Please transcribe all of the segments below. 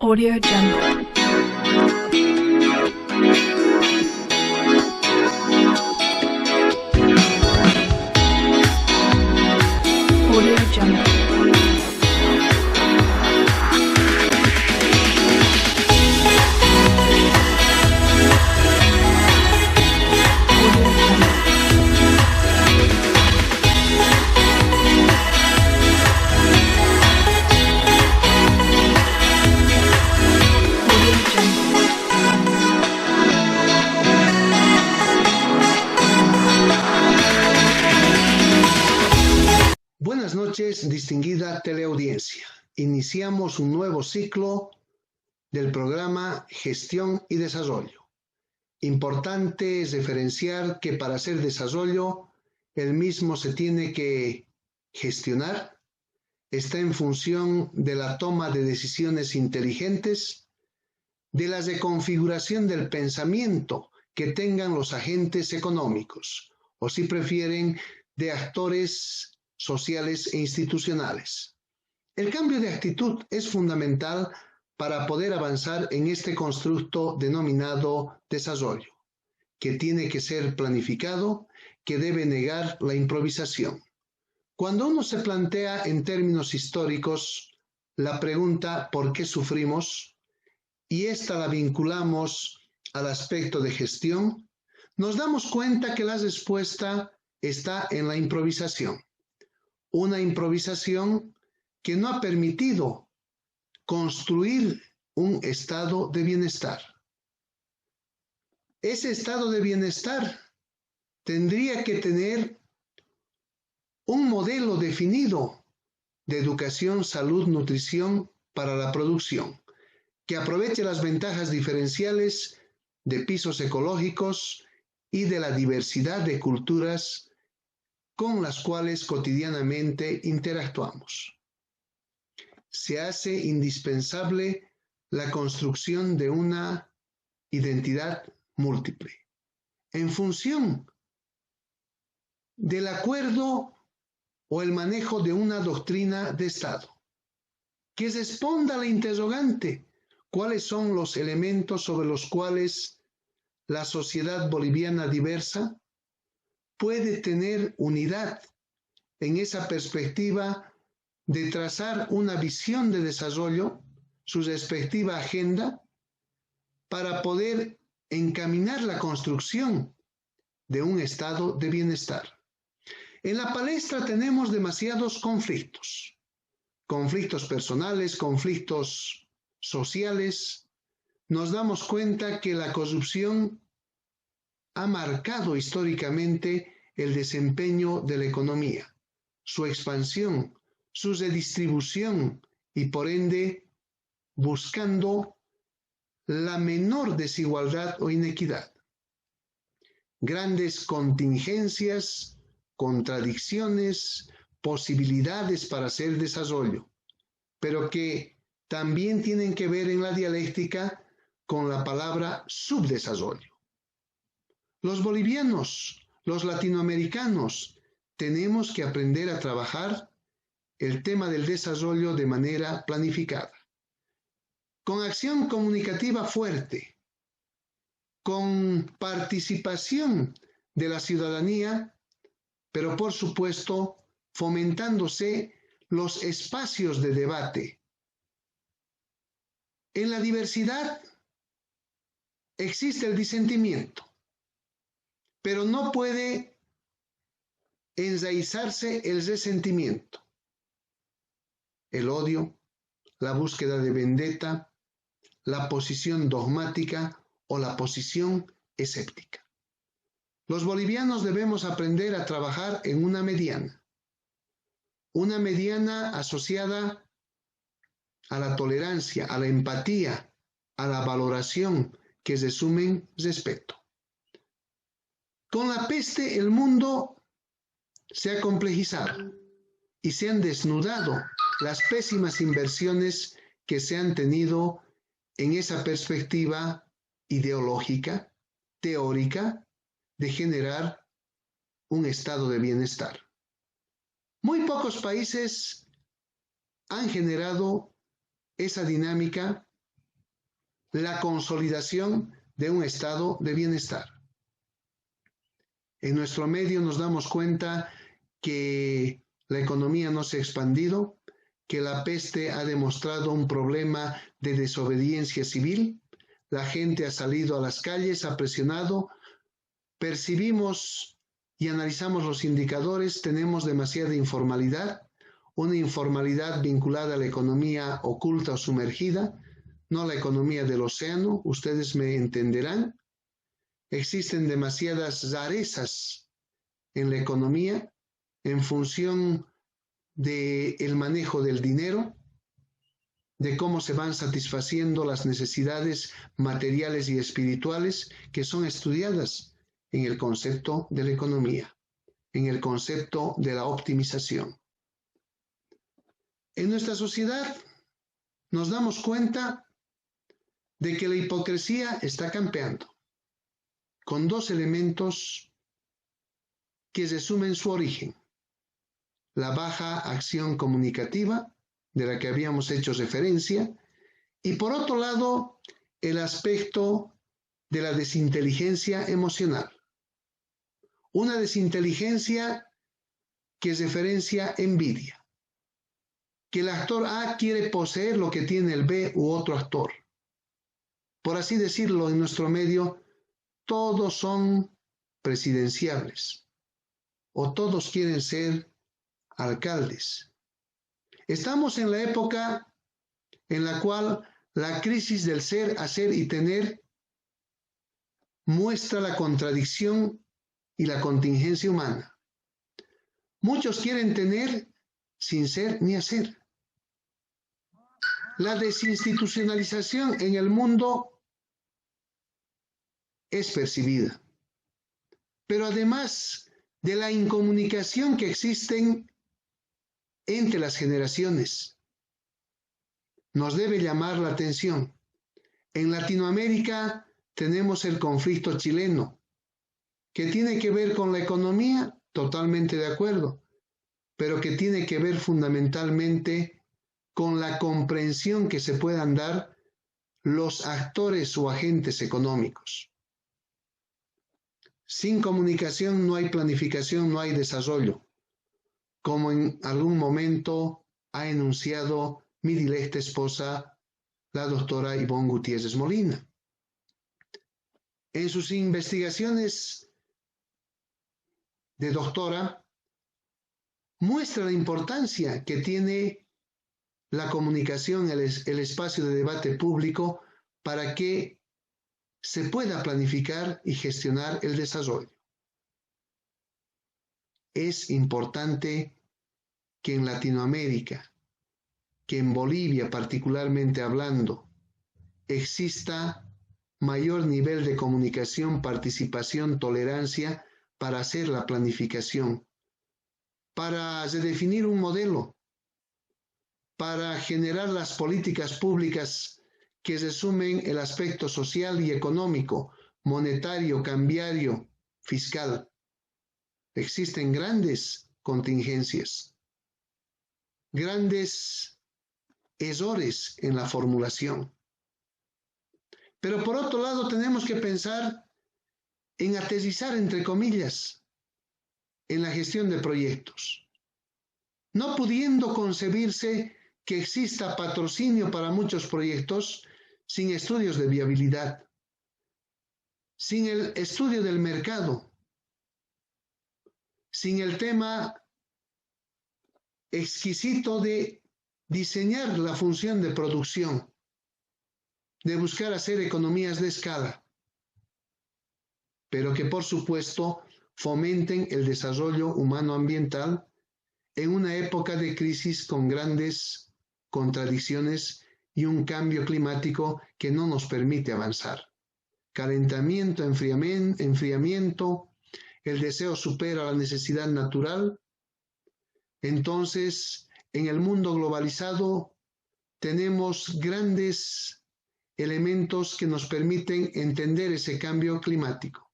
Audio Jungle. Audio Jungle. Buenas noches, distinguida teleaudiencia. Iniciamos un nuevo ciclo del programa Gestión y Desarrollo. Importante es referenciar que para hacer desarrollo, el mismo se tiene que gestionar, está en función de la toma de decisiones inteligentes, de la reconfiguración del pensamiento que tengan los agentes económicos, o si prefieren, de actores sociales e institucionales. El cambio de actitud es fundamental para poder avanzar en este constructo denominado desarrollo, que tiene que ser planificado, que debe negar la improvisación. Cuando uno se plantea en términos históricos la pregunta ¿por qué sufrimos? Y esta la vinculamos al aspecto de gestión, nos damos cuenta que la respuesta está en la improvisación. Una improvisación que no ha permitido construir un estado de bienestar. Ese estado de bienestar tendría que tener un modelo definido de educación, salud, nutrición para la producción, que aproveche las ventajas diferenciales de pisos ecológicos y de la diversidad de culturas con las cuales cotidianamente interactuamos. Se hace indispensable la construcción de una identidad múltiple, en función del acuerdo o el manejo de una doctrina de Estado, que responda a la interrogante: ¿cuáles son los elementos sobre los cuales la sociedad boliviana diversa puede tener unidad en esa perspectiva de trazar una visión de desarrollo, su respectiva agenda, para poder encaminar la construcción de un estado de bienestar? En la palestra tenemos demasiados conflictos personales, conflictos sociales. Nos damos cuenta que la corrupción ha marcado históricamente el desempeño de la economía, su expansión, su redistribución y por ende buscando la menor desigualdad o inequidad. Grandes contingencias, contradicciones, posibilidades para hacer desarrollo, pero que también tienen que ver en la dialéctica con la palabra subdesarrollo. Los bolivianos, los latinoamericanos, tenemos que aprender a trabajar el tema del desarrollo de manera planificada, con acción comunicativa fuerte, con participación de la ciudadanía, pero por supuesto fomentándose los espacios de debate. En la diversidad existe el disentimiento, pero no puede enraizarse el resentimiento, el odio, la búsqueda de vendetta, la posición dogmática o la posición escéptica. Los bolivianos debemos aprender a trabajar en una mediana asociada a la tolerancia, a la empatía, a la valoración, que resumen respeto. Con la peste el mundo se ha complejizado y se han desnudado las pésimas inversiones que se han tenido en esa perspectiva ideológica, teórica, de generar un estado de bienestar. Muy pocos países han generado esa dinámica la consolidación de un estado de bienestar. En nuestro medio nos damos cuenta que la economía no se ha expandido, que la peste ha demostrado un problema de desobediencia civil, la gente ha salido a las calles, ha presionado, percibimos y analizamos los indicadores, tenemos demasiada informalidad, una informalidad vinculada a la economía oculta o sumergida, no la economía del océano, ustedes me entenderán. Existen demasiadas rarezas en la economía en función del manejo del dinero, de cómo se van satisfaciendo las necesidades materiales y espirituales que son estudiadas en el concepto de la economía, en el concepto de la optimización. En nuestra sociedad nos damos cuenta de que la hipocresía está campeando, con dos elementos que resumen su origen: la baja acción comunicativa, de la que habíamos hecho referencia, y por otro lado, el aspecto de la desinteligencia emocional. Una desinteligencia que referencia envidia, que el actor A quiere poseer lo que tiene el B u otro actor. Por así decirlo, en nuestro medio, todos son presidenciables o todos quieren ser alcaldes. Estamos en la época en la cual la crisis del ser, hacer y tener muestra la contradicción y la contingencia humana. Muchos quieren tener sin ser ni hacer. La desinstitucionalización en el mundo es percibida, pero además de la incomunicación que existen entre las generaciones, nos debe llamar la atención. En Latinoamérica tenemos el conflicto chileno, que tiene que ver con la economía, totalmente de acuerdo, pero que tiene que ver fundamentalmente con la comprensión que se puedan dar los actores o agentes económicos. Sin comunicación no hay planificación, no hay desarrollo, como en algún momento ha enunciado mi dilecta esposa, la doctora Ivonne Gutiérrez Molina. En sus investigaciones de doctora, muestra la importancia que tiene la comunicación, el espacio de debate público, para que se pueda planificar y gestionar el desarrollo. Es importante que en Latinoamérica, que en Bolivia particularmente hablando, exista mayor nivel de comunicación, participación, tolerancia para hacer la planificación, para redefinir un modelo, para generar las políticas públicas que resumen el aspecto social y económico, monetario, cambiario, fiscal. Existen grandes contingencias, grandes errores en la formulación. Pero por otro lado tenemos que pensar en aterrizar, entre comillas, en la gestión de proyectos, no pudiendo concebirse que exista patrocinio para muchos proyectos sin estudios de viabilidad, sin el estudio del mercado, sin el tema exquisito de diseñar la función de producción, de buscar hacer economías de escala, pero que por supuesto fomenten el desarrollo humano-ambiental en una época de crisis con grandes contradicciones y un cambio climático que no nos permite avanzar. Calentamiento, enfriamiento, el deseo supera la necesidad natural. Entonces, en el mundo globalizado tenemos grandes elementos que nos permiten entender ese cambio climático,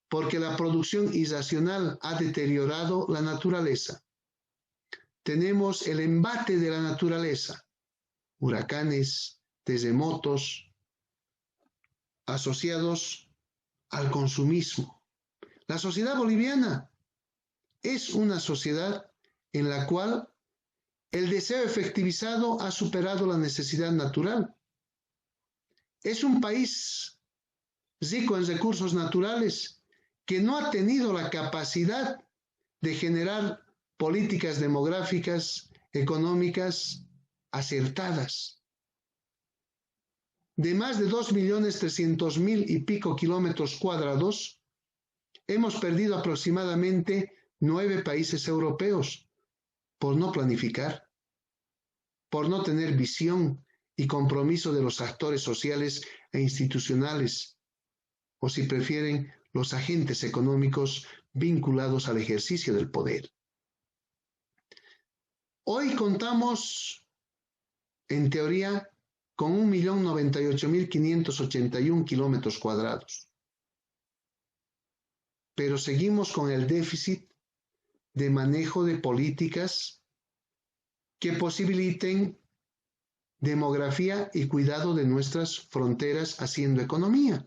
porque la producción irracional ha deteriorado la naturaleza. Tenemos el embate de la naturaleza, huracanes, terremotos, asociados al consumismo. La sociedad boliviana es una sociedad en la cual el deseo efectivizado ha superado la necesidad natural. Es un país rico en recursos naturales que no ha tenido la capacidad de generar políticas demográficas, económicas acertadas. De más de 2.300.000 y pico kilómetros cuadrados, hemos perdido aproximadamente 9 países europeos por no planificar, por no tener visión y compromiso de los actores sociales e institucionales, o si prefieren, los agentes económicos vinculados al ejercicio del poder. Hoy contamos, en teoría, con 1.098.581 kilómetros cuadrados, pero seguimos con el déficit de manejo de políticas que posibiliten demografía y cuidado de nuestras fronteras haciendo economía.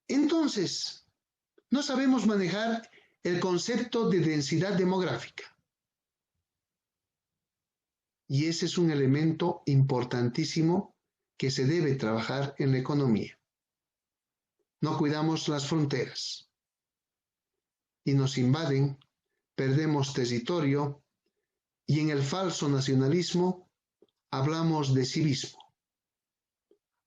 Entonces, no sabemos manejar el concepto de densidad demográfica. Y ese es un elemento importantísimo que se debe trabajar en la economía. No cuidamos las fronteras y nos invaden, perdemos territorio y en el falso nacionalismo hablamos de civismo.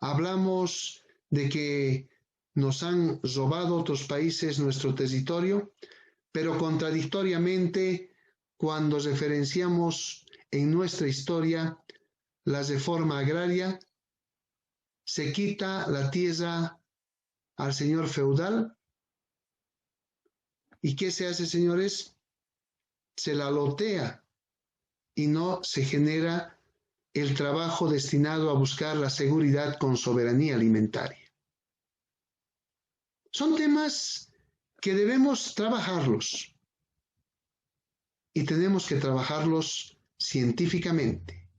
Hablamos de que nos han robado otros países nuestro territorio, pero contradictoriamente cuando referenciamos en nuestra historia la reforma agraria, se quita la tierra al señor feudal. ¿Y qué se hace, señores? Se la lotea y no se genera el trabajo destinado a buscar la seguridad con soberanía alimentaria. Son temas que debemos trabajarlos y tenemos que trabajarlos científicamente,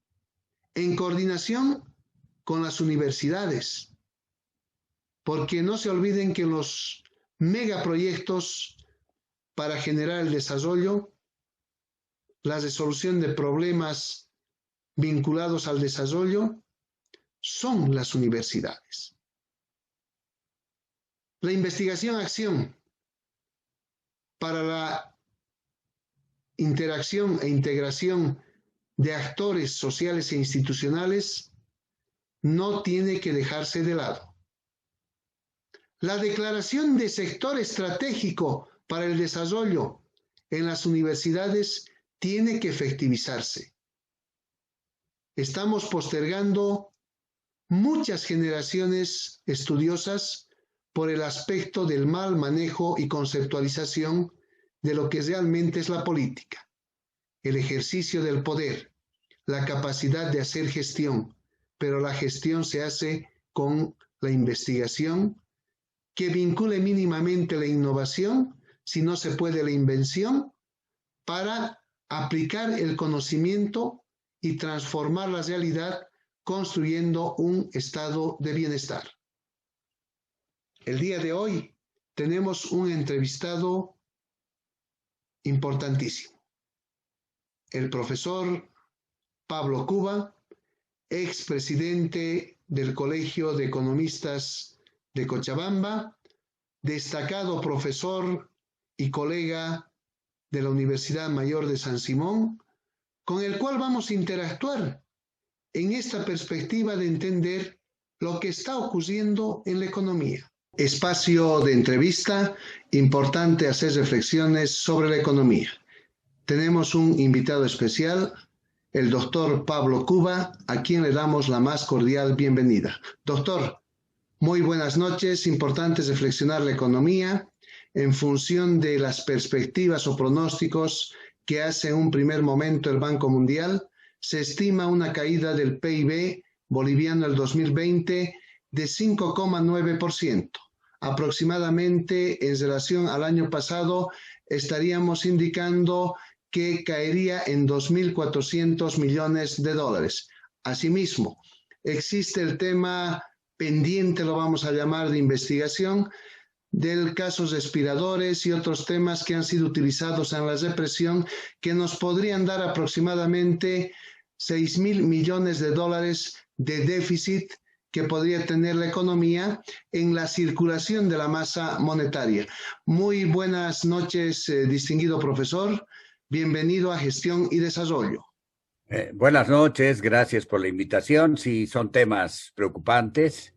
en coordinación con las universidades, porque no se olviden que los megaproyectos para generar el desarrollo, la resolución de problemas vinculados al desarrollo, son las universidades. La investigación-acción para la interacción e integración de actores sociales e institucionales no tiene que dejarse de lado. La declaración de sector estratégico para el desarrollo en las universidades tiene que efectivizarse. Estamos postergando muchas generaciones estudiosas por el aspecto del mal manejo y conceptualización de lo que realmente es la política, el ejercicio del poder, la capacidad de hacer gestión, pero la gestión se hace con la investigación que vincule mínimamente la innovación, si no se puede la invención, para aplicar el conocimiento y transformar la realidad construyendo un estado de bienestar. El día de hoy tenemos un entrevistado importantísimo, el profesor Pablo Cuba, expresidente del Colegio de Economistas de Cochabamba, destacado profesor y colega de la Universidad Mayor de San Simón, con el cual vamos a interactuar en esta perspectiva de entender lo que está ocurriendo en la economía. Espacio de entrevista, importante hacer reflexiones sobre la economía. Tenemos un invitado especial, el doctor Pablo Cuba, a quien le damos la más cordial bienvenida. Doctor, muy buenas noches. Importante reflexionar la economía en función de las perspectivas o pronósticos que hace en un primer momento el Banco Mundial. Se estima una caída del PIB boliviano el 2020 de 5,9%. Aproximadamente en relación al año pasado estaríamos indicando que caería en 2.400 millones de dólares. Asimismo, existe el tema pendiente, lo vamos a llamar, de investigación del casos respiradores y otros temas que han sido utilizados en la represión, que nos podrían dar aproximadamente 6.000 millones de dólares de déficit que podría tener la economía en la circulación de la masa monetaria. Muy buenas noches, distinguido profesor. Bienvenido a Gestión y Desarrollo. Buenas noches, gracias por la invitación. Sí, son temas preocupantes,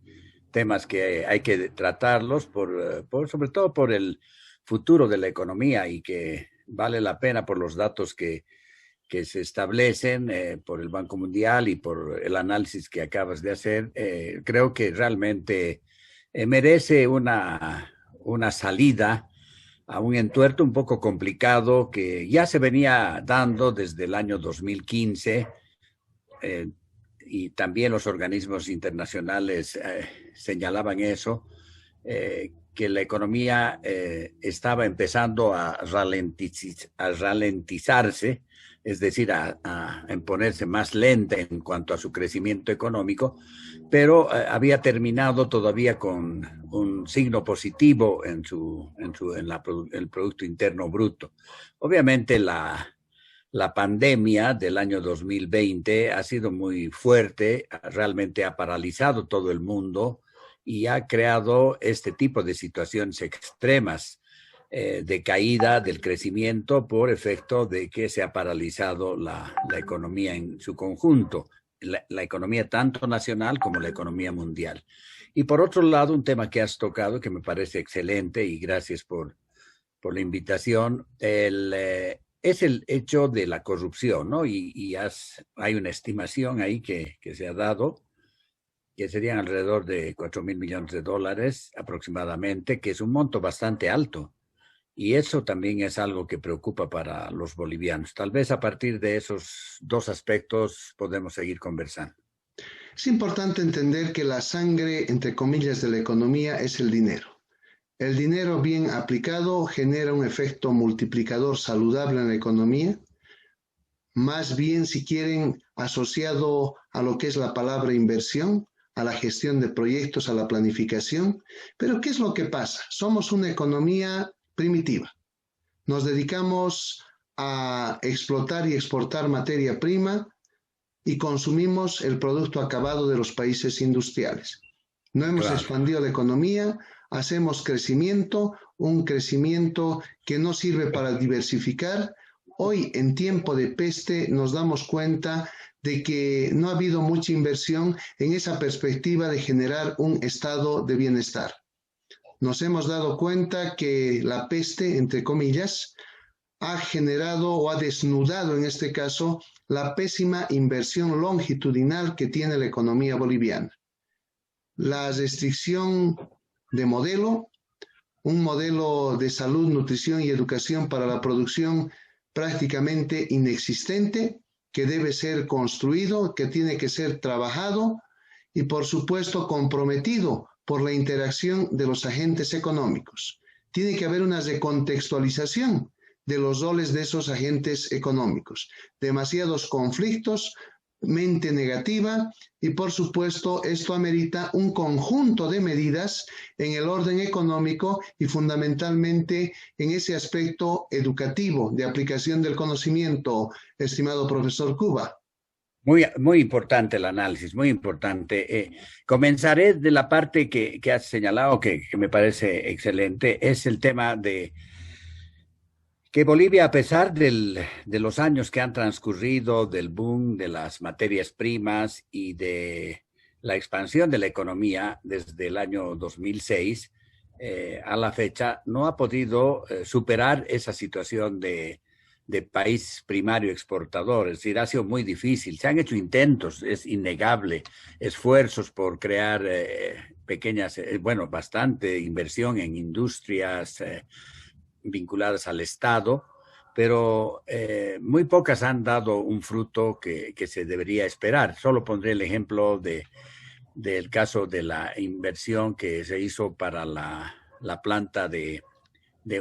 temas que hay que tratarlos sobre todo por el futuro de la economía y que vale la pena por los datos que se establecen por el Banco Mundial y por el análisis que acabas de hacer. Creo que realmente merece una salida a un entuerto un poco complicado que ya se venía dando desde el año 2015 y también los organismos internacionales señalaban eso, que la economía estaba empezando a ralentizarse, es decir, a ponerse más lenta en cuanto a su crecimiento económico, pero había terminado todavía con un signo positivo en el Producto Interno Bruto. Obviamente la pandemia del año 2020 ha sido muy fuerte, realmente ha paralizado todo el mundo y ha creado este tipo de situaciones extremas de caída del crecimiento por efecto de que se ha paralizado la economía en su conjunto, la economía tanto nacional como la economía mundial. Y por otro lado, un tema que has tocado que me parece excelente y gracias por la invitación, es el hecho de la corrupción, ¿no? Hay una estimación ahí que se ha dado, que serían alrededor de 4.000 millones de dólares aproximadamente, que es un monto bastante alto. Y eso también es algo que preocupa para los bolivianos. Tal vez a partir de esos dos aspectos podemos seguir conversando. Es importante entender que la sangre, entre comillas, de la economía es el dinero. El dinero bien aplicado genera un efecto multiplicador saludable en la economía, más bien, si quieren, asociado a lo que es la palabra inversión, a la gestión de proyectos, a la planificación. Pero ¿qué es lo que pasa? Somos una economía primitiva. Nos dedicamos a explotar y exportar materia prima y consumimos el producto acabado de los países industriales. No hemos expandido la economía, hacemos crecimiento, un crecimiento que no sirve para diversificar. Hoy, en tiempo de peste, nos damos cuenta de que no ha habido mucha inversión en esa perspectiva de generar un estado de bienestar. Nos hemos dado cuenta que la peste, entre comillas, ha generado o ha desnudado, en este caso, la pésima inversión longitudinal que tiene la economía boliviana. La restricción de modelo, un modelo de salud, nutrición y educación para la producción prácticamente inexistente, que debe ser construido, que tiene que ser trabajado y, por supuesto, comprometido por la interacción de los agentes económicos. Tiene que haber una recontextualización de los roles de esos agentes económicos. Demasiados conflictos, mente negativa y, por supuesto, esto amerita un conjunto de medidas en el orden económico y fundamentalmente en ese aspecto educativo de aplicación del conocimiento, estimado profesor Cuba. Muy importante el análisis, muy importante. Comenzaré de la parte que has señalado, que me parece excelente, es el tema de que Bolivia, a pesar de los años que han transcurrido, del boom de las materias primas y de la expansión de la economía desde el año 2006 a la fecha, no ha podido superar esa situación de país primario exportador. Es decir, ha sido muy difícil. Se han hecho intentos, es innegable, esfuerzos por crear bastante inversión en industrias vinculadas al Estado, pero muy pocas han dado un fruto que se debería esperar. Solo pondré el ejemplo del caso de la inversión que se hizo para la planta de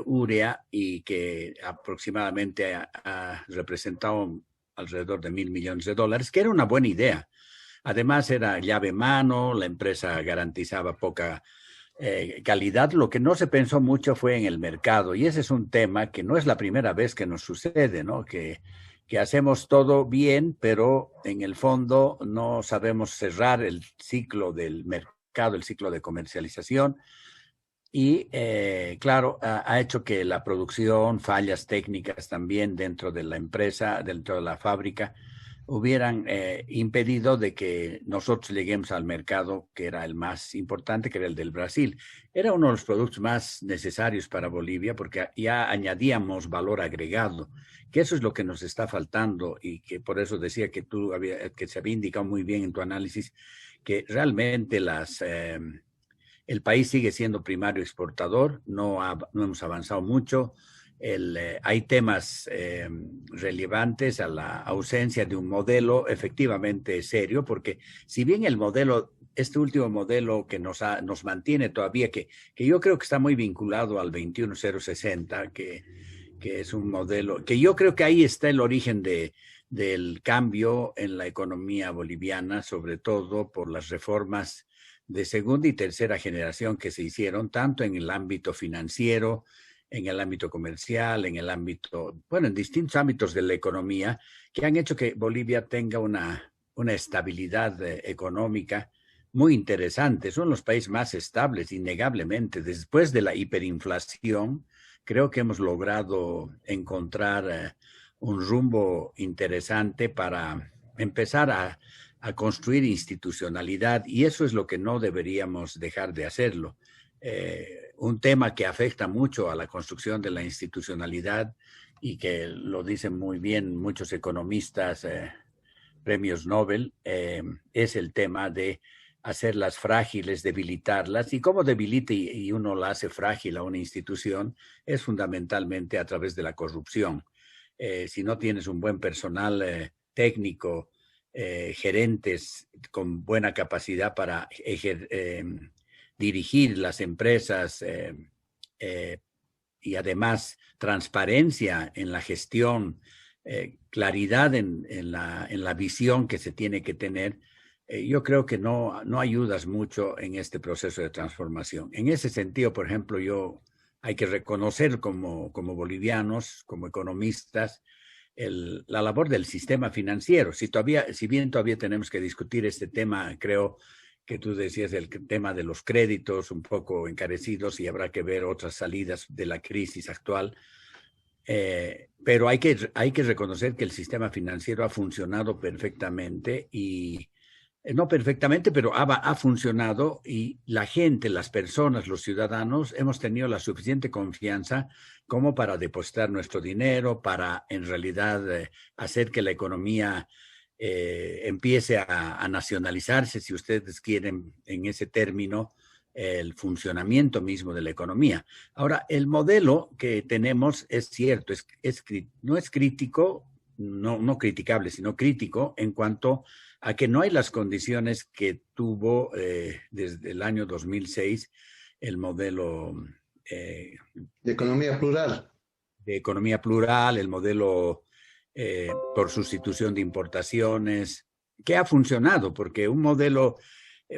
urea y que aproximadamente ha representado alrededor de $1.000 millones, que era una buena idea, Además era llave en mano, la empresa garantizaba poca calidad. Lo que no se pensó mucho fue en el mercado, y ese es un tema que no es la primera vez que nos sucede, ¿no? Que hacemos todo bien, pero en el fondo no sabemos cerrar el ciclo del mercado, el ciclo de comercialización. Y claro, ha hecho que la producción, fallas técnicas también dentro de la empresa, dentro de la fábrica, hubieran impedido de que nosotros lleguemos al mercado que era el más importante, que era el del Brasil. Era uno de los productos más necesarios para Bolivia porque ya añadíamos valor agregado, que eso es lo que nos está faltando, y que por eso decía que que se había indicado muy bien en tu análisis que realmente el país sigue siendo primario exportador, no hemos avanzado mucho. Hay temas relevantes a la ausencia de un modelo efectivamente serio, porque si bien el modelo, este último modelo que nos mantiene todavía, que yo creo que está muy vinculado al 21060, que es un modelo, que yo creo que ahí está el origen del cambio en la economía boliviana, sobre todo por las reformas de segunda y tercera generación que se hicieron, tanto en el ámbito financiero, en el ámbito comercial, en el ámbito, bueno, en distintos ámbitos de la economía, que han hecho que Bolivia tenga una estabilidad económica muy interesante. Son los países más estables, innegablemente. Después de la hiperinflación, creo que hemos logrado encontrar un rumbo interesante para empezar a construir institucionalidad, y eso es lo que no deberíamos dejar de hacerlo. Un tema que afecta mucho a la construcción de la institucionalidad y que lo dicen muy bien muchos economistas, premios Nobel, es el tema de hacerlas frágiles, debilitarlas. Y cómo debilita y uno la hace frágil a una institución es fundamentalmente a través de la corrupción. Si no tienes un buen personal técnico, gerentes con buena capacidad para dirigir las empresas y además transparencia en la gestión, claridad en la visión que se tiene que tener, yo creo que no ayudas mucho en este proceso de transformación. En ese sentido, por ejemplo, hay que reconocer como bolivianos, como economistas, la labor del sistema financiero. Si bien todavía tenemos que discutir este tema, creo que tú decías el tema de los créditos un poco encarecidos, y habrá que ver otras salidas de la crisis actual, pero hay que reconocer que el sistema financiero ha funcionado perfectamente, y no perfectamente, pero ha funcionado, y la gente, las personas, los ciudadanos, hemos tenido la suficiente confianza como para depositar nuestro dinero, para en realidad hacer que la economía empiece a nacionalizarse, si ustedes quieren, en ese término, el funcionamiento mismo de la economía. Ahora, el modelo que tenemos es cierto, no es crítico, no criticable, sino crítico en cuanto a que no hay las condiciones que tuvo desde el año 2006 el modelo de economía plural. De economía plural, el modelo por sustitución de importaciones, que ha funcionado, porque un modelo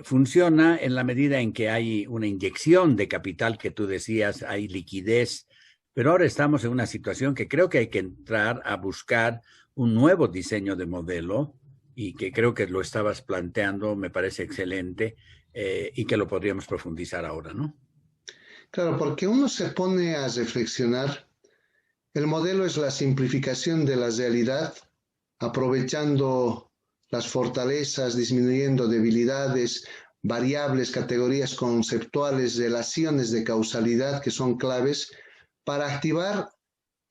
funciona en la medida en que hay una inyección de capital, que tú decías, hay liquidez, pero ahora estamos en una situación que creo que hay que entrar a buscar un nuevo diseño de modelo, y que creo que lo estabas planteando, me parece excelente, y que lo podríamos profundizar ahora, ¿no? Claro, porque uno se pone a reflexionar. El modelo es la simplificación de la realidad, aprovechando las fortalezas, disminuyendo debilidades, variables, categorías conceptuales, relaciones de causalidad que son claves para activar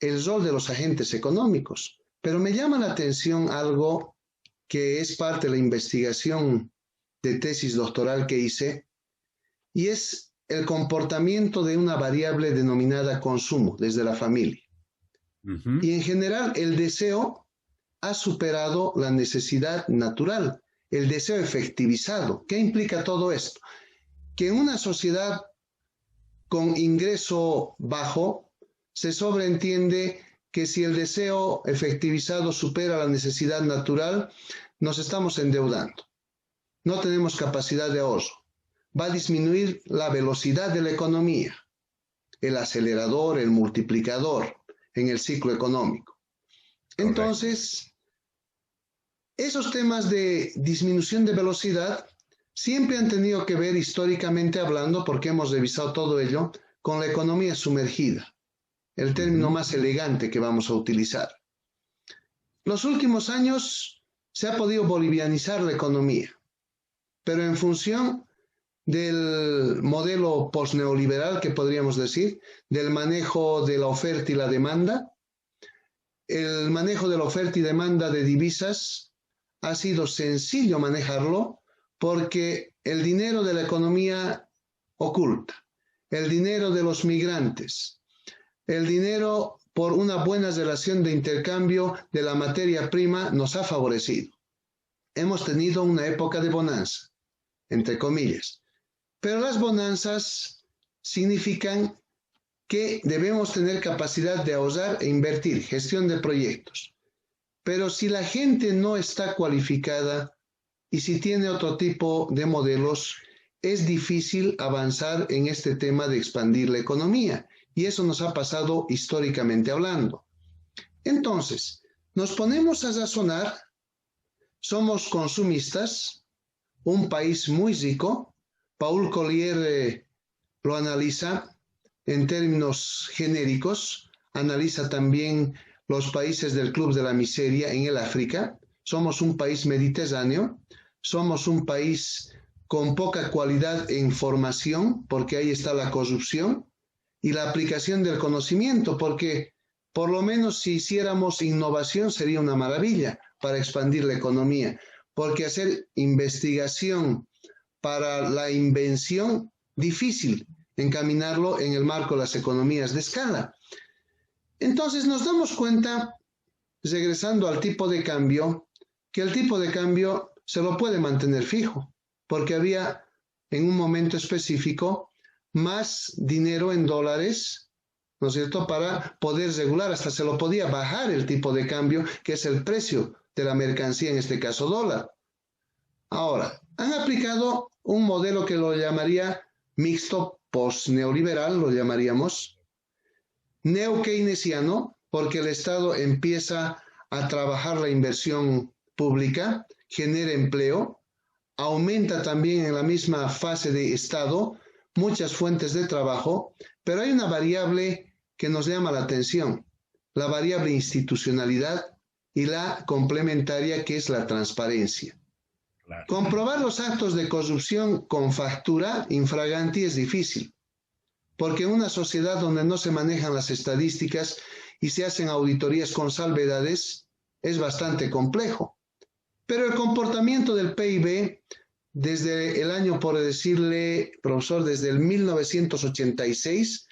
el rol de los agentes económicos. Pero me llama la atención algo que es parte de la investigación de tesis doctoral que hice, y es el comportamiento de una variable denominada consumo desde la familia. Uh-huh. Y en general el deseo ha superado la necesidad natural, el deseo efectivizado. ¿Qué implica todo esto? Que en una sociedad con ingreso bajo se sobreentiende que si el deseo efectivizado supera la necesidad natural, nos estamos endeudando. no tenemos capacidad de ahorro. Va a disminuir la velocidad de la economía, el acelerador, el multiplicador en el ciclo económico. Entonces, esos temas de disminución de velocidad siempre han tenido que ver históricamente hablando, porque hemos revisado todo ello, con la economía sumergida, el término más elegante que vamos a utilizar. Los últimos años se ha podido bolivianizar la economía, pero en función del modelo postneoliberal, que podríamos decir, del manejo de la oferta y la demanda. El manejo de la oferta y demanda de divisas ha sido sencillo manejarlo porque el dinero de la economía oculta, el dinero de los migrantes, el dinero por una buena relación de intercambio de la materia prima nos ha favorecido. Hemos tenido una época de bonanza, entre comillas, pero las bonanzas significan que debemos tener capacidad de ahorrar e invertir, gestión de proyectos. Pero si la gente no está cualificada y si tiene otro tipo de modelos, es difícil avanzar en este tema de expandir la economía. Y eso nos ha pasado históricamente hablando. Entonces, nos ponemos a razonar, somos consumistas, un país muy rico. Paul Collier lo analiza en términos genéricos, analiza también los países del Club de la Miseria en el África. Somos un país mediterráneo, somos un país con poca cualidad en formación, porque ahí está la corrupción, y la aplicación del conocimiento, porque por lo menos si hiciéramos innovación sería una maravilla para expandir la economía, porque hacer investigación para la invención, difícil encaminarlo en el marco de las economías de escala. Entonces nos damos cuenta, regresando al tipo de cambio, que el tipo de cambio se lo puede mantener fijo, porque había en un momento específico más dinero en dólares, ¿no es cierto?, para poder regular, hasta se lo podía bajar el tipo de cambio, que es el precio de la mercancía, en este caso dólar. Ahora, han aplicado un modelo que lo llamaría mixto post-neoliberal, lo llamaríamos neo-keynesiano, porque el Estado empieza a trabajar la inversión pública, genera empleo, aumenta también en la misma fase de Estado muchas fuentes de trabajo, pero hay una variable que nos llama la atención, la variable institucionalidad y la complementaria, que es la transparencia. Claro. Comprobar los actos de corrupción con factura infraganti es difícil, porque en una sociedad donde no se manejan las estadísticas y se hacen auditorías con salvedades, es bastante complejo. Pero el comportamiento del PIB, desde el año, por decirle, profesor, desde el 1986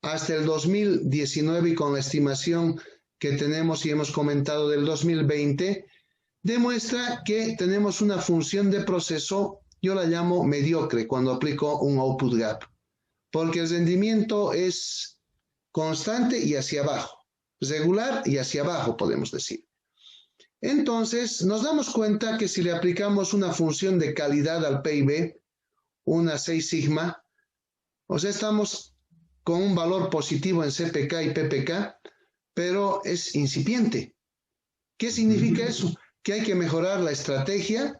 hasta el 2019, y con la estimación que tenemos y hemos comentado del 2020, demuestra que tenemos una función de proceso, yo la llamo mediocre cuando aplico un output gap, porque el rendimiento es constante y hacia abajo, regular y hacia abajo, podemos decir. Entonces, nos damos cuenta que si le aplicamos una función de calidad al PIB, una 6 sigma, o sea, estamos con un valor positivo en CPK y PPK, pero es incipiente. ¿Qué significa eso? Que hay que mejorar la estrategia,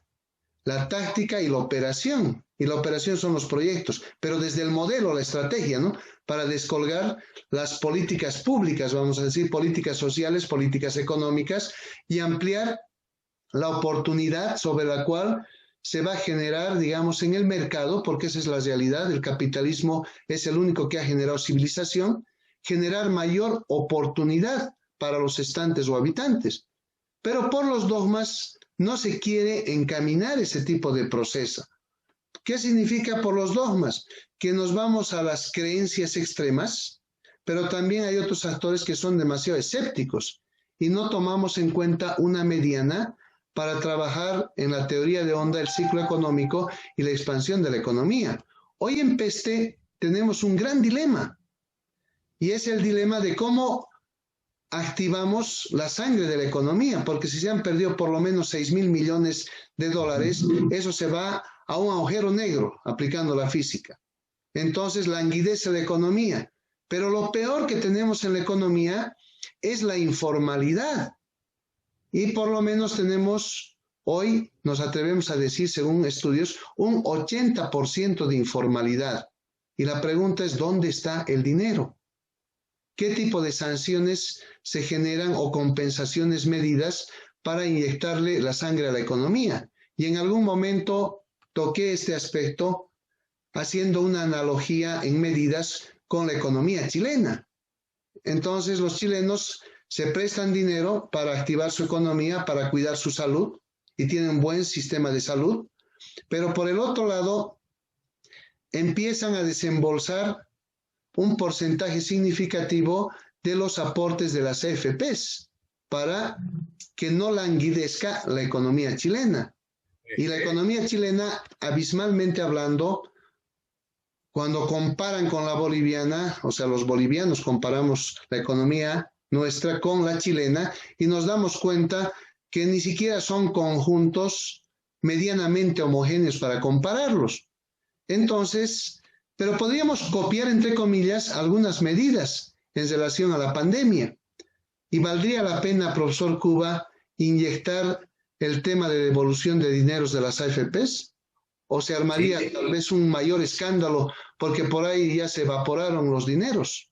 la táctica y la operación. Y la operación son los proyectos, pero desde el modelo, la estrategia, ¿no? Para descolgar las políticas públicas, vamos a decir, políticas sociales, políticas económicas, y ampliar la oportunidad sobre la cual se va a generar, digamos, en el mercado, porque esa es la realidad, el capitalismo es el único que ha generado civilización, generar mayor oportunidad para los estantes o habitantes. Pero por los dogmas no se quiere encaminar ese tipo de proceso. ¿Qué significa por los dogmas? Que nos vamos a las creencias extremas, pero también hay otros actores que son demasiado escépticos y no tomamos en cuenta una mediana para trabajar en la teoría de onda, el ciclo económico y la expansión de la economía. Hoy en PESTE tenemos un gran dilema, y es el dilema de cómo activamos la sangre de la economía, porque si se han perdido por lo menos 6.000 millones de dólares, eso se va a un agujero negro, aplicando la física. Entonces languidece la economía. Pero lo peor que tenemos en la economía es la informalidad. Y por lo menos tenemos, hoy nos atrevemos a decir, según estudios, un 80% de informalidad. Y la pregunta es, ¿dónde está el dinero? ¿Qué tipo de sanciones se generan o compensaciones medidas para inyectarle la sangre a la economía? Y en algún momento toqué este aspecto haciendo una analogía en medidas con la economía chilena. Entonces los chilenos se prestan dinero para activar su economía, para cuidar su salud, y tienen un buen sistema de salud, pero por el otro lado empiezan a desembolsar un porcentaje significativo de los aportes de las AFPs para que no languidezca la economía chilena. Y la economía chilena, abismalmente hablando, cuando comparan con la boliviana, o sea, los bolivianos comparamos la economía nuestra con la chilena y nos damos cuenta que ni siquiera son conjuntos medianamente homogéneos para compararlos. Entonces, pero podríamos copiar, entre comillas, algunas medidas en relación a la pandemia. Y valdría la pena, profesor Cuba, inyectar el tema de devolución de dineros de las AFPs, o se armaría tal vez un mayor escándalo porque por ahí ya se evaporaron los dineros.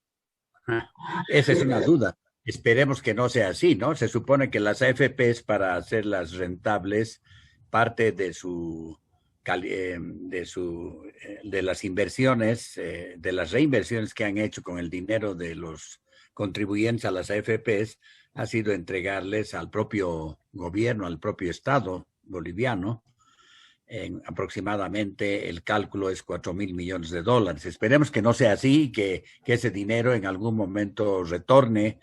Esa es una duda. Esperemos que no sea así, ¿no? Se supone que las AFPs, para hacerlas rentables, parte de las inversiones, de las reinversiones que han hecho con el dinero de los contribuyentes a las AFPs, ha sido entregarles al propio gobierno, al propio Estado boliviano. Aproximadamente el cálculo es 4.000 millones de dólares. Esperemos que no sea así, que ese dinero en algún momento retorne,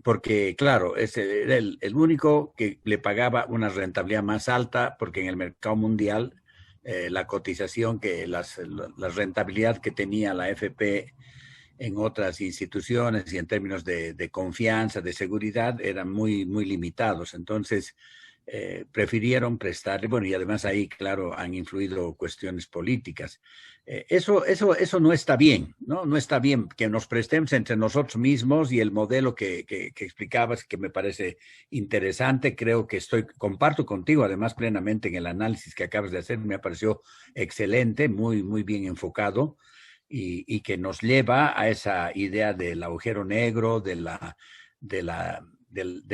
porque claro, ese era el único que le pagaba una rentabilidad más alta, porque en el mercado mundial la cotización, la rentabilidad que tenía la AFP en otras instituciones y en términos de confianza, de seguridad, eran muy, muy limitados. Entonces, prefirieron prestarle, bueno, y además ahí, claro, han influido cuestiones políticas. Eso no está bien, ¿no? No está bien que nos prestemos entre nosotros mismos, y el modelo que explicabas, que me parece interesante, creo que comparto contigo además plenamente en el análisis que acabas de hacer, me pareció excelente, muy, muy bien enfocado, y que nos lleva a esa idea del agujero negro, del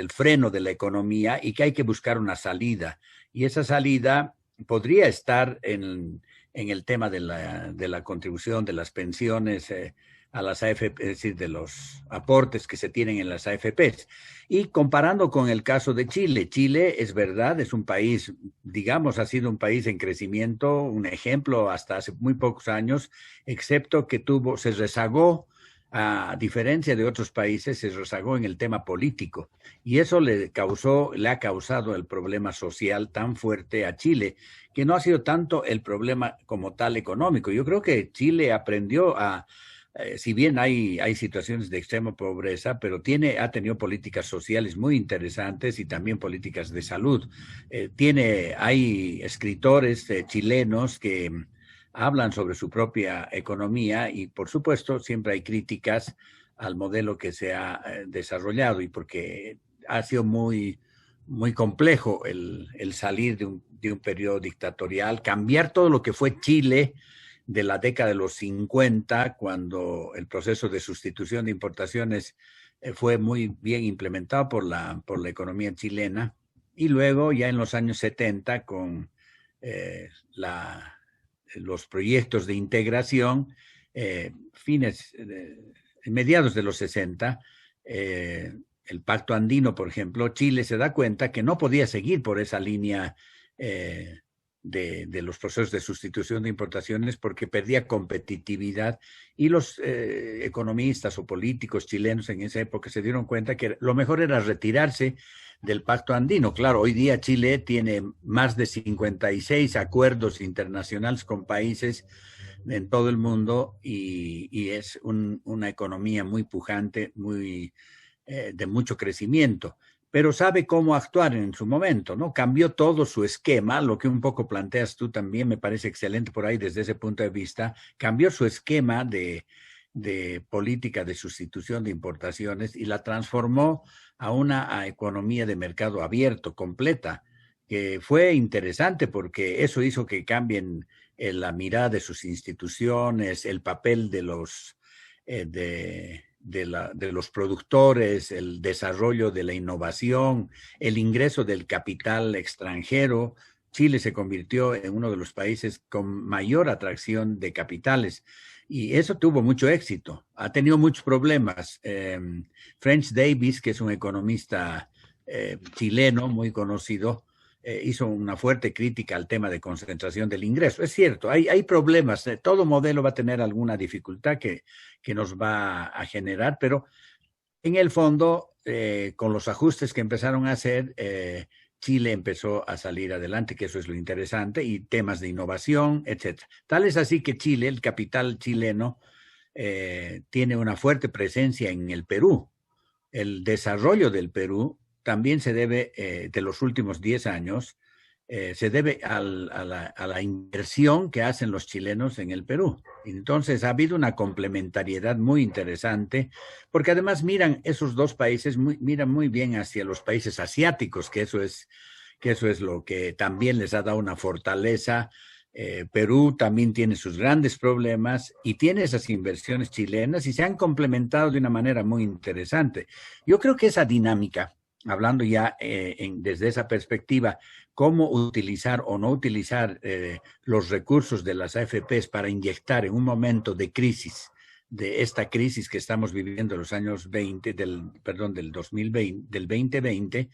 freno de la economía, y que hay que buscar una salida. Y esa salida podría estar en el tema de la contribución de las pensiones a las AFP, es decir, de los aportes que se tienen en las AFPs. Y comparando con el caso de Chile, Chile es verdad, es un país, digamos, ha sido un país en crecimiento, un ejemplo hasta hace muy pocos años, excepto que se rezagó. A diferencia de otros países, se rezagó en el tema político, y eso le ha causado el problema social tan fuerte a Chile, que no ha sido tanto el problema como tal económico. Yo creo que Chile aprendió si bien hay situaciones de extrema pobreza, pero ha tenido políticas sociales muy interesantes y también políticas de salud. Hay escritores chilenos que hablan sobre su propia economía, y por supuesto siempre hay críticas al modelo que se ha desarrollado, y porque ha sido muy, muy complejo el salir de un periodo dictatorial, cambiar todo lo que fue Chile de la década de los 50, cuando el proceso de sustitución de importaciones fue muy bien implementado por la economía chilena, y luego ya en los años 70 con los proyectos de integración, mediados de los 60, el Pacto Andino, por ejemplo, Chile se da cuenta que no podía seguir por esa línea de los procesos de sustitución de importaciones, porque perdía competitividad, y los economistas o políticos chilenos en esa época se dieron cuenta que lo mejor era retirarse del Pacto Andino. Claro, hoy día Chile tiene más de 56 acuerdos internacionales con países en todo el mundo, y es una economía muy pujante, muy de mucho crecimiento, pero sabe cómo actuar en su momento, ¿no? Cambió todo su esquema, lo que un poco planteas tú también me parece excelente por ahí desde ese punto de vista, cambió su esquema de política de sustitución de importaciones y la transformó a una economía de mercado abierto, completa, que fue interesante porque eso hizo que cambien la mirada de sus instituciones, el papel de los de los productores, el desarrollo de la innovación, el ingreso del capital extranjero. Chile se convirtió en uno de los países con mayor atracción de capitales y eso tuvo mucho éxito. Ha tenido muchos problemas. French Davis, que es un economista chileno muy conocido, hizo una fuerte crítica al tema de concentración del ingreso. Es cierto, hay problemas. Todo modelo va a tener alguna dificultad que nos va a generar, pero en el fondo, con los ajustes que empezaron a hacer, Chile empezó a salir adelante, que eso es lo interesante, y temas de innovación, etcétera. Tal es así que Chile, el capital chileno, tiene una fuerte presencia en el Perú. El desarrollo del Perú también se debe, de los últimos 10 años, se debe a la inversión que hacen los chilenos en el Perú. Entonces ha habido una complementariedad muy interesante, porque además miran esos dos países, miran muy bien hacia los países asiáticos, que eso es lo que también les ha dado una fortaleza. Perú también tiene sus grandes problemas y tiene esas inversiones chilenas y se han complementado de una manera muy interesante. Yo creo que esa dinámica, hablando ya desde esa perspectiva, cómo utilizar o no utilizar los recursos de las AFPs para inyectar en un momento de crisis, de esta crisis que estamos viviendo en los años 20, del 2020, del 2020,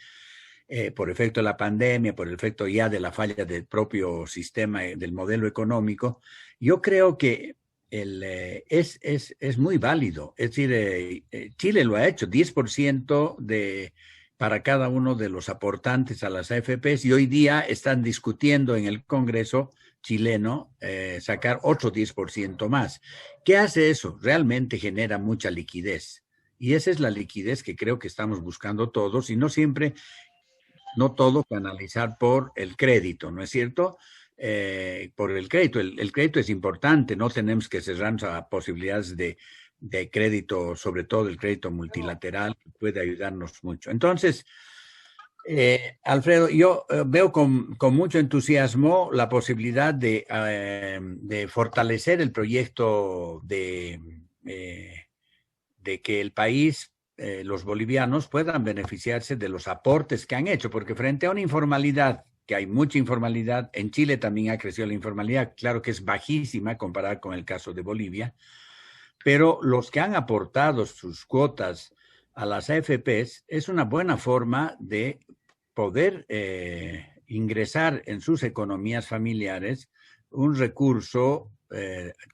por efecto de la pandemia, por el efecto ya de la falla del propio sistema, del modelo económico, yo creo que es muy válido. Es decir, Chile lo ha hecho, 10% para cada uno de los aportantes a las AFPs, y hoy día están discutiendo en el Congreso chileno sacar otro 10% más. ¿Qué hace eso? Realmente genera mucha liquidez. Y esa es la liquidez que creo que estamos buscando todos, y no todo canalizar por el crédito, ¿no es cierto? Por el crédito. El crédito es importante, no tenemos que cerrarnos a posibilidades de crédito, sobre todo el crédito multilateral, que puede ayudarnos mucho. Entonces, Alfredo, yo veo con mucho entusiasmo la posibilidad de fortalecer el proyecto de que el país, los bolivianos, puedan beneficiarse de los aportes que han hecho, porque frente a una informalidad, que hay mucha informalidad, en Chile también ha crecido la informalidad, claro que es bajísima comparada con el caso de Bolivia, pero los que han aportado sus cuotas a las AFPs es una buena forma de poder ingresar en sus economías familiares un recurso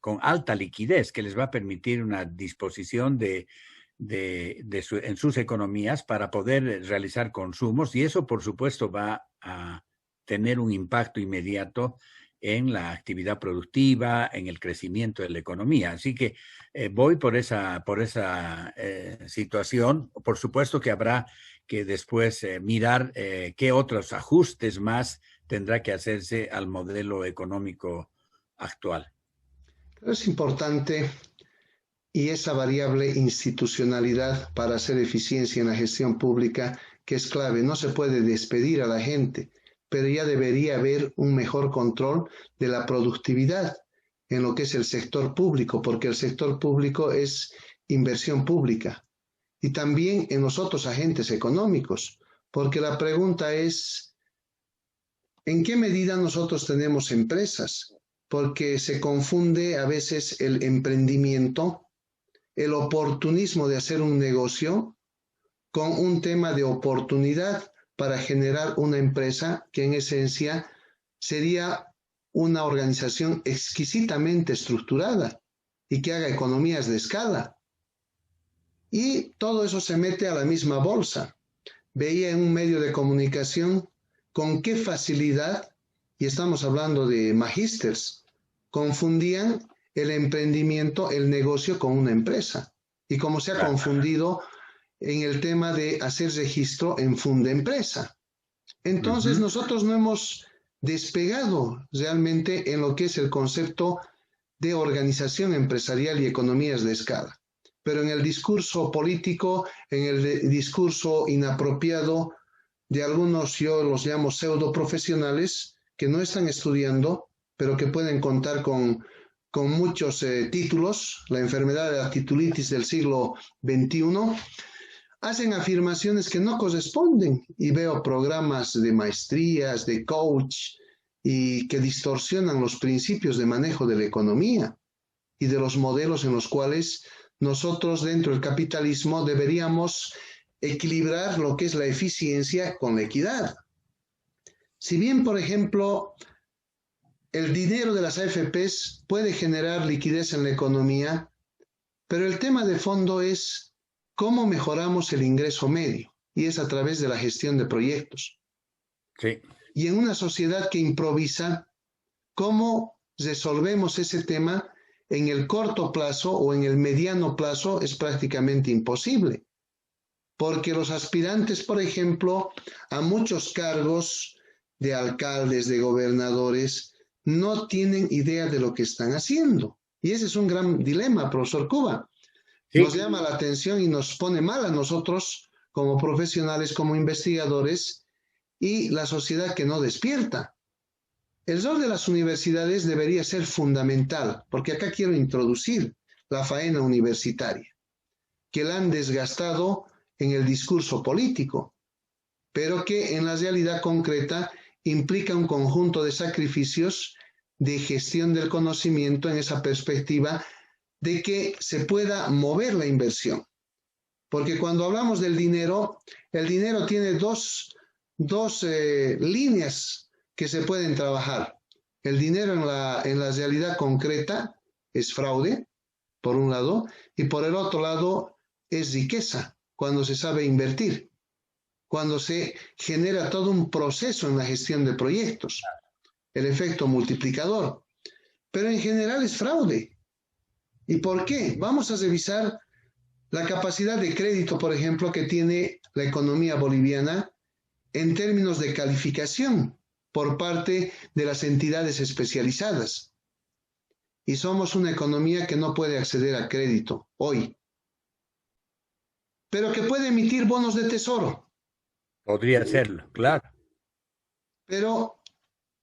con alta liquidez que les va a permitir una disposición en sus economías para poder realizar consumos, y eso por supuesto va a tener un impacto inmediato en la actividad productiva, en el crecimiento de la economía. Así que voy por esa situación. Por supuesto que habrá que después mirar qué otros ajustes más tendrá que hacerse al modelo económico actual. Es importante, y esa variable institucionalidad para hacer eficiencia en la gestión pública, que es clave. No se puede despedir a la gente, pero ya debería haber un mejor control de la productividad en lo que es el sector público, porque el sector público es inversión pública, y también en los otros agentes económicos, porque la pregunta es, ¿en qué medida nosotros tenemos empresas? Porque se confunde a veces el emprendimiento, el oportunismo de hacer un negocio, con un tema de oportunidad para generar una empresa que en esencia sería una organización exquisitamente estructurada y que haga economías de escala. Y todo eso se mete a la misma bolsa. Veía en un medio de comunicación con qué facilidad, y estamos hablando de magísters, confundían el emprendimiento, el negocio con una empresa. Y como se ha confundido en el tema de hacer registro en Fundempresa. Entonces, nosotros no hemos despegado realmente en lo que es el concepto de organización empresarial y economías de escala. Pero en el discurso político, en el discurso inapropiado de algunos, yo los llamo pseudo profesionales, que no están estudiando, pero que pueden contar con muchos títulos, la enfermedad de la titulitis del siglo XXI, hacen afirmaciones que no corresponden, y veo programas de maestrías, de coach, y que distorsionan los principios de manejo de la economía y de los modelos en los cuales nosotros dentro del capitalismo deberíamos equilibrar lo que es la eficiencia con la equidad. Si bien, por ejemplo, el dinero de las AFPs puede generar liquidez en la economía, pero el tema de fondo es cómo mejoramos el ingreso medio, y es a través de la gestión de proyectos. Sí. Y en una sociedad que improvisa, ¿cómo resolvemos ese tema en el corto plazo o en el mediano plazo? Es prácticamente imposible, porque los aspirantes, por ejemplo, a muchos cargos de alcaldes, de gobernadores, no tienen idea de lo que están haciendo. Y ese es un gran dilema, profesor Cuba. Sí. Nos llama la atención y nos pone mal a nosotros como profesionales, como investigadores, y la sociedad que no despierta. El rol de las universidades debería ser fundamental, porque acá quiero introducir la faena universitaria, que la han desgastado en el discurso político, pero que en la realidad concreta implica un conjunto de sacrificios de gestión del conocimiento en esa perspectiva de que se pueda mover la inversión. Porque cuando hablamos del dinero, el dinero tiene dos líneas que se pueden trabajar. El dinero en la realidad concreta es fraude, por un lado, y por el otro lado es riqueza, cuando se sabe invertir, cuando se genera todo un proceso en la gestión de proyectos, el efecto multiplicador. Pero en general es fraude. ¿Y por qué? Vamos a revisar la capacidad de crédito, por ejemplo, que tiene la economía boliviana en términos de calificación por parte de las entidades especializadas. Y somos una economía que no puede acceder a crédito hoy, pero que puede emitir bonos de tesoro. Podría serlo, claro. Pero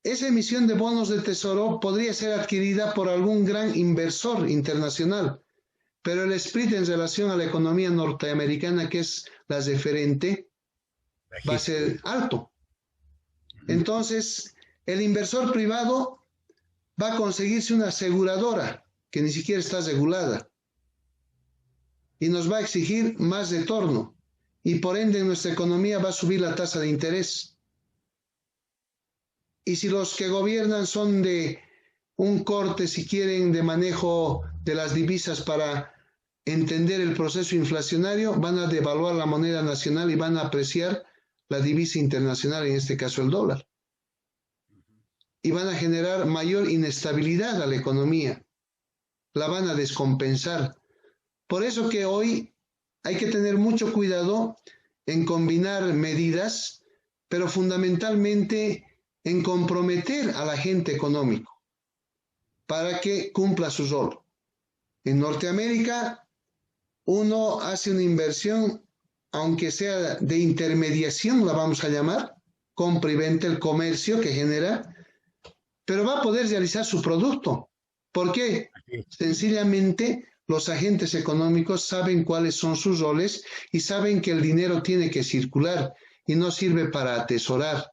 esa emisión de bonos de tesoro podría ser adquirida por algún gran inversor internacional, pero el spread en relación a la economía norteamericana, que es la referente, va a ser alto. Entonces, el inversor privado va a conseguirse una aseguradora que ni siquiera está regulada y nos va a exigir más retorno, y por ende en nuestra economía va a subir la tasa de interés. Y si los que gobiernan son de un corte, si quieren, de manejo de las divisas para entender el proceso inflacionario, van a devaluar la moneda nacional y van a apreciar la divisa internacional, en este caso el dólar. Y van a generar mayor inestabilidad a la economía. La van a descompensar. Por eso que hoy hay que tener mucho cuidado en combinar medidas, pero fundamentalmente en comprometer al agente económico para que cumpla su rol. En Norteamérica, uno hace una inversión, aunque sea de intermediación, la vamos a llamar, compra y venta, el comercio que genera, pero va a poder realizar su producto. ¿Por qué? Sencillamente, los agentes económicos saben cuáles son sus roles y saben que el dinero tiene que circular y no sirve para atesorar.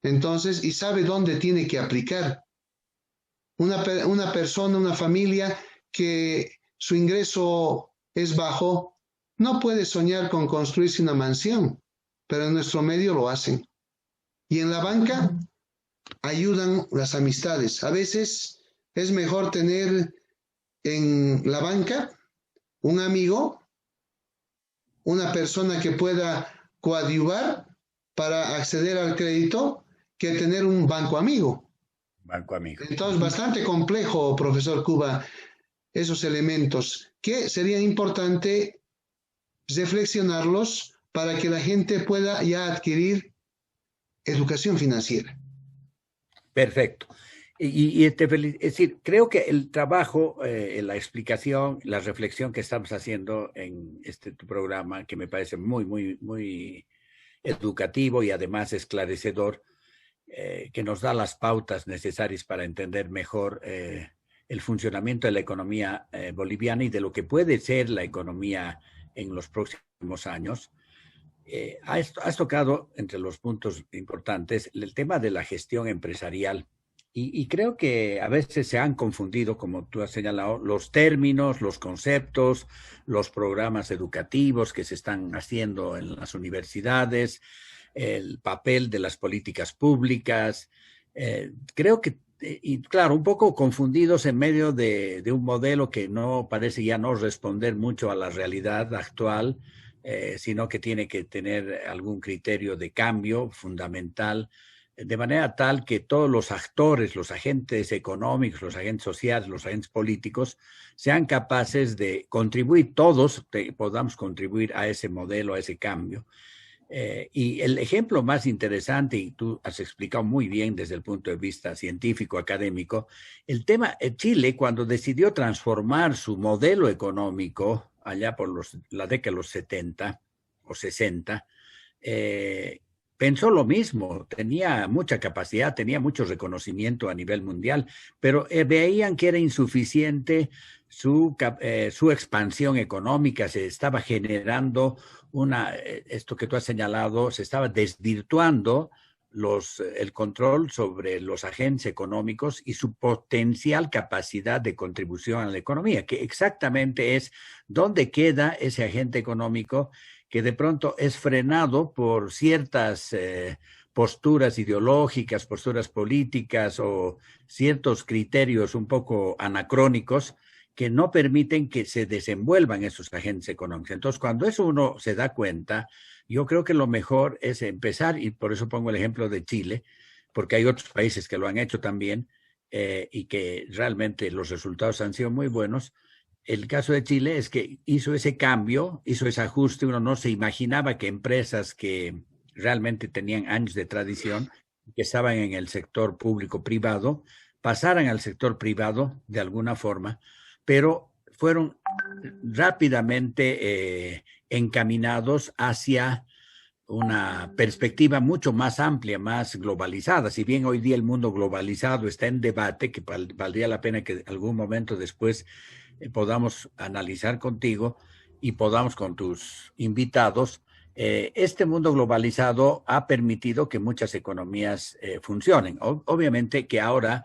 Entonces, y sabe dónde tiene que aplicar. Una persona, una familia que su ingreso es bajo, no puede soñar con construirse una mansión, pero en nuestro medio lo hacen. Y en la banca ayudan las amistades. A veces es mejor tener en la banca un amigo, una persona que pueda coadyuvar para acceder al crédito, que tener un banco amigo. Banco amigo. Entonces, bastante complejo, profesor Cuba, esos elementos que sería importante reflexionarlos para que la gente pueda ya adquirir educación financiera. Perfecto. Es decir, creo que el trabajo, la explicación, la reflexión que estamos haciendo en tu programa, que me parece muy educativo y además esclarecedor, que nos da las pautas necesarias para entender mejor el funcionamiento de la economía boliviana y de lo que puede ser la economía en los próximos años. Has tocado entre los puntos importantes el tema de la gestión empresarial y creo que a veces se han confundido, como tú has señalado, los términos, los conceptos, los programas educativos que se están haciendo en las universidades, el papel de las políticas públicas. Creo que, y claro, un poco confundidos en medio de un modelo que no parece ya no responder mucho a la realidad actual, sino que tiene que tener algún criterio de cambio fundamental, de manera tal que todos los actores, los agentes económicos, los agentes sociales, los agentes políticos, sean capaces de contribuir, todos podamos contribuir a ese modelo, a ese cambio. Y el ejemplo más interesante, y tú has explicado muy bien desde el punto de vista científico, académico, el tema, Chile, cuando decidió transformar su modelo económico, allá por la década de los 70 o 60, pensó lo mismo, tenía mucha capacidad, tenía mucho reconocimiento a nivel mundial, pero veían que era insuficiente su expansión económica, se estaba generando esto que tú has señalado, se estaba desvirtuando el control sobre los agentes económicos y su potencial capacidad de contribución a la economía, que exactamente es dónde queda ese agente económico que de pronto es frenado por ciertas posturas ideológicas, posturas políticas o ciertos criterios un poco anacrónicos que no permiten que se desenvuelvan esos agentes económicos. Entonces, cuando eso uno se da cuenta, yo creo que lo mejor es empezar, y por eso pongo el ejemplo de Chile, porque hay otros países que lo han hecho también y que realmente los resultados han sido muy buenos. El caso de Chile es que hizo ese cambio, hizo ese ajuste. Uno no se imaginaba que empresas que realmente tenían años de tradición, que estaban en el sector público-privado, pasaran al sector privado de alguna forma, pero fueron rápidamente encaminados hacia una perspectiva mucho más amplia, más globalizada. Si bien hoy día el mundo globalizado está en debate, que valdría la pena que algún momento después podamos analizar contigo y podamos con tus invitados, este mundo globalizado ha permitido que muchas economías funcionen. Obviamente que ahora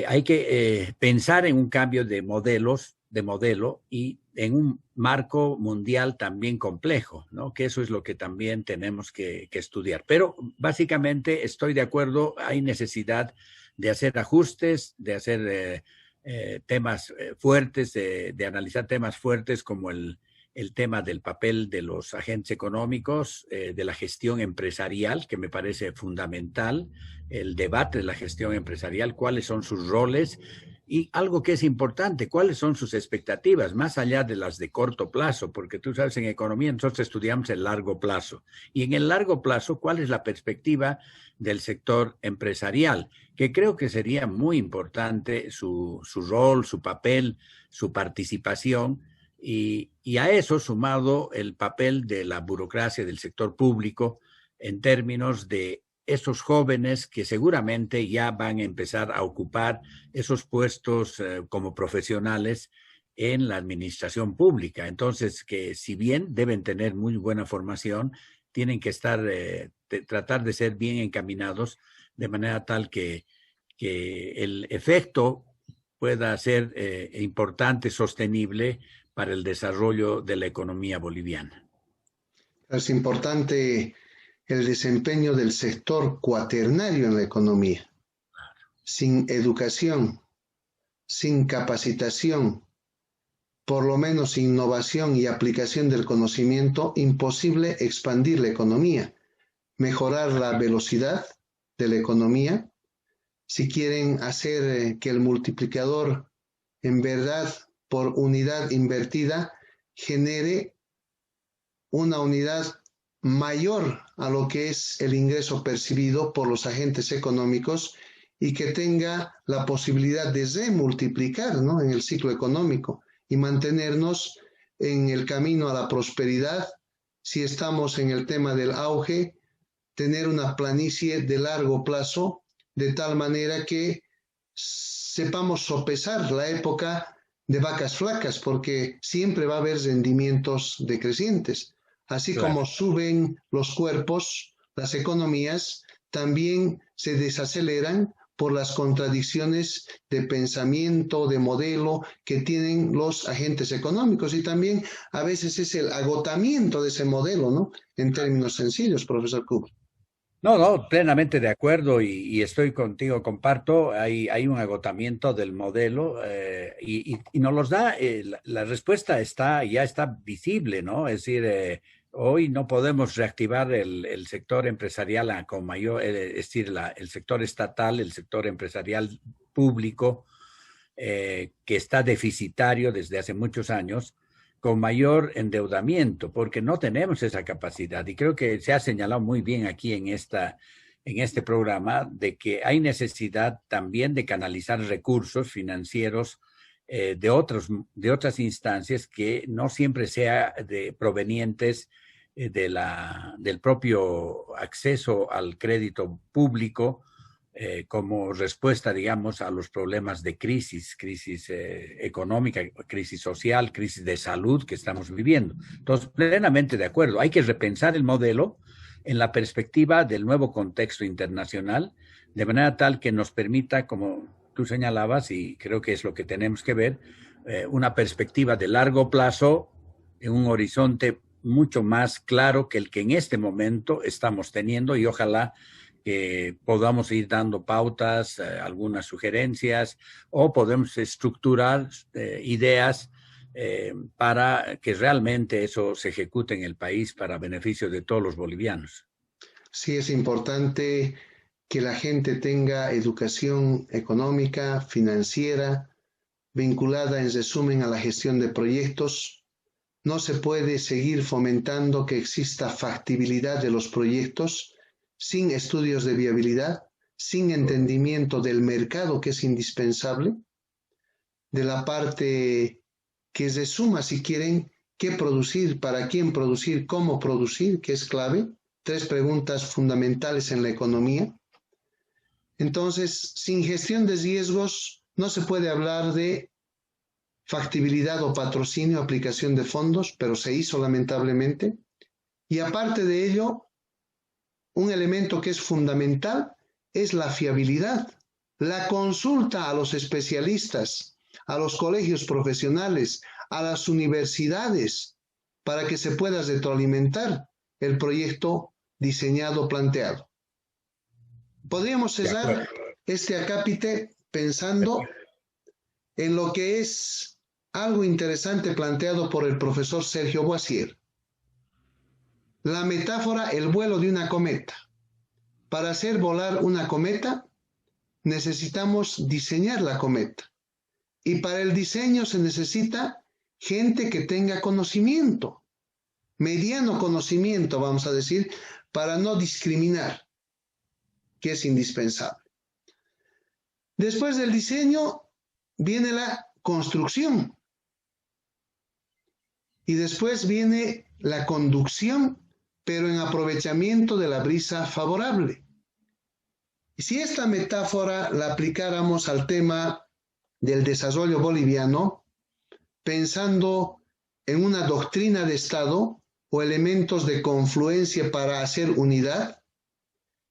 hay que pensar en un cambio de modelo y en un marco mundial también complejo, ¿no? Que eso es lo que también tenemos que estudiar. Pero básicamente estoy de acuerdo, hay necesidad de hacer ajustes, de hacer temas fuertes, de analizar temas fuertes como el tema del papel de los agentes económicos, de la gestión empresarial, que me parece fundamental, el debate de la gestión empresarial, cuáles son sus roles y algo que es importante, cuáles son sus expectativas, más allá de las de corto plazo, porque tú sabes, en economía nosotros estudiamos el largo plazo. Y en el largo plazo, ¿cuál es la perspectiva del sector empresarial? Que creo que sería muy importante su rol, su papel, su participación. Y a eso sumado el papel de la burocracia del sector público en términos de esos jóvenes que seguramente ya van a empezar a ocupar esos puestos como profesionales en la administración pública. Entonces, que si bien deben tener muy buena formación, tienen que tratar de ser bien encaminados de manera tal que el efecto pueda ser importante, sostenible para el desarrollo de la economía boliviana. Es importante el desempeño del sector cuaternario en la economía. Sin educación, sin capacitación, por lo menos innovación y aplicación del conocimiento, imposible expandir la economía, mejorar la velocidad de la economía. Si quieren hacer que el multiplicador en verdad por unidad invertida genere una unidad mayor a lo que es el ingreso percibido por los agentes económicos y que tenga la posibilidad de remultiplicar, ¿no?, en el ciclo económico y mantenernos en el camino a la prosperidad. Si estamos en el tema del auge, tener una planicie de largo plazo, de tal manera que sepamos sopesar la época de vacas flacas, porque siempre va a haber rendimientos decrecientes. Así Claro. como suben los cuerpos, las economías también se desaceleran por las contradicciones de pensamiento, de modelo que tienen los agentes económicos, y también a veces es el agotamiento de ese modelo, ¿no? En términos sencillos, profesor Kuba. No, no, plenamente de acuerdo y estoy contigo, comparto, hay un agotamiento del modelo y nos los da, la respuesta ya está visible, ¿no? Es decir, hoy no podemos reactivar el sector empresarial con mayor, es decir, el sector estatal, el sector empresarial público, que está deficitario desde hace muchos años, con mayor endeudamiento, porque no tenemos esa capacidad. Y creo que se ha señalado muy bien aquí en este programa de que hay necesidad también de canalizar recursos financieros de otras instancias que no siempre sea provenientes del propio acceso al crédito público, como respuesta, digamos, a los problemas de crisis económica, crisis social, crisis de salud que estamos viviendo. Entonces, plenamente de acuerdo. Hay que repensar el modelo en la perspectiva del nuevo contexto internacional, de manera tal que nos permita, como tú señalabas, y creo que es lo que tenemos que ver, una perspectiva de largo plazo en un horizonte mucho más claro que el que en este momento estamos teniendo, y ojalá que podamos ir dando pautas, algunas sugerencias, o podemos estructurar ideas para que realmente eso se ejecute en el país para beneficio de todos los bolivianos. Sí, es importante que la gente tenga educación económica, financiera, vinculada en resumen a la gestión de proyectos. No se puede seguir fomentando que exista factibilidad de los proyectos sin estudios de viabilidad, sin entendimiento del mercado, que es indispensable, de la parte que resuma, si quieren, qué producir, para quién producir, cómo producir, que es clave. 3 preguntas fundamentales en la economía. Entonces, sin gestión de riesgos, no se puede hablar de factibilidad o patrocinio, aplicación de fondos, pero se hizo lamentablemente. Y aparte de ello, un elemento que es fundamental es la fiabilidad, la consulta a los especialistas, a los colegios profesionales, a las universidades, para que se pueda retroalimentar el proyecto diseñado, planteado. Podríamos cesar este acápite pensando en lo que es algo interesante planteado por el profesor Sergio Boissier. La metáfora, el vuelo de una cometa. Para hacer volar una cometa, necesitamos diseñar la cometa. Y para el diseño se necesita gente que tenga conocimiento, mediano conocimiento, vamos a decir, para no discriminar, que es indispensable. Después del diseño viene la construcción. Y después viene la conducción, pero en aprovechamiento de la brisa favorable. Y si esta metáfora la aplicáramos al tema del desarrollo boliviano, pensando en una doctrina de Estado o elementos de confluencia para hacer unidad,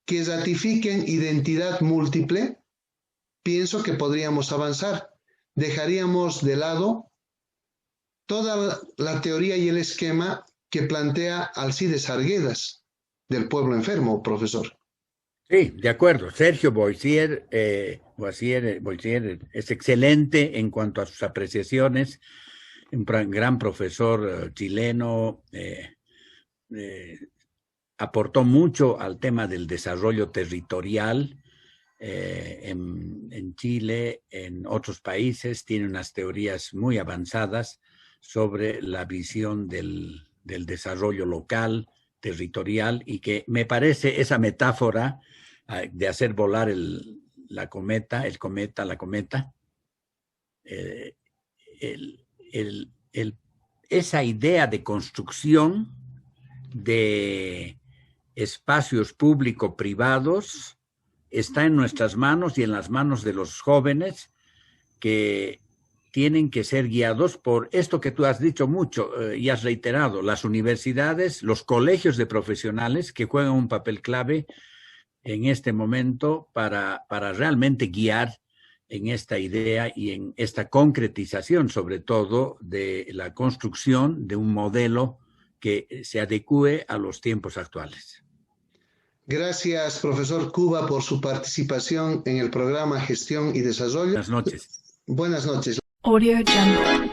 que ratifiquen identidad múltiple, pienso que podríamos avanzar. Dejaríamos de lado toda la teoría y el esquema que plantea Alcides Arguedas del pueblo enfermo, profesor. Sí, de acuerdo. Sergio Boissier es excelente en cuanto a sus apreciaciones, un gran profesor chileno, aportó mucho al tema del desarrollo territorial en Chile, en otros países, tiene unas teorías muy avanzadas sobre la visión del del desarrollo local, territorial, y que me parece esa metáfora de hacer volar la cometa, esa idea de construcción de espacios público-privados está en nuestras manos y en las manos de los jóvenes, que tienen que ser guiados por esto que tú has dicho mucho y has reiterado: las universidades, los colegios de profesionales, que juegan un papel clave en este momento para realmente guiar en esta idea y en esta concretización, sobre todo, de la construcción de un modelo que se adecue a los tiempos actuales. Gracias, profesor Cuba, por su participación en el programa Gestión y Desarrollo. Buenas noches. Buenas noches. Audio Jungle.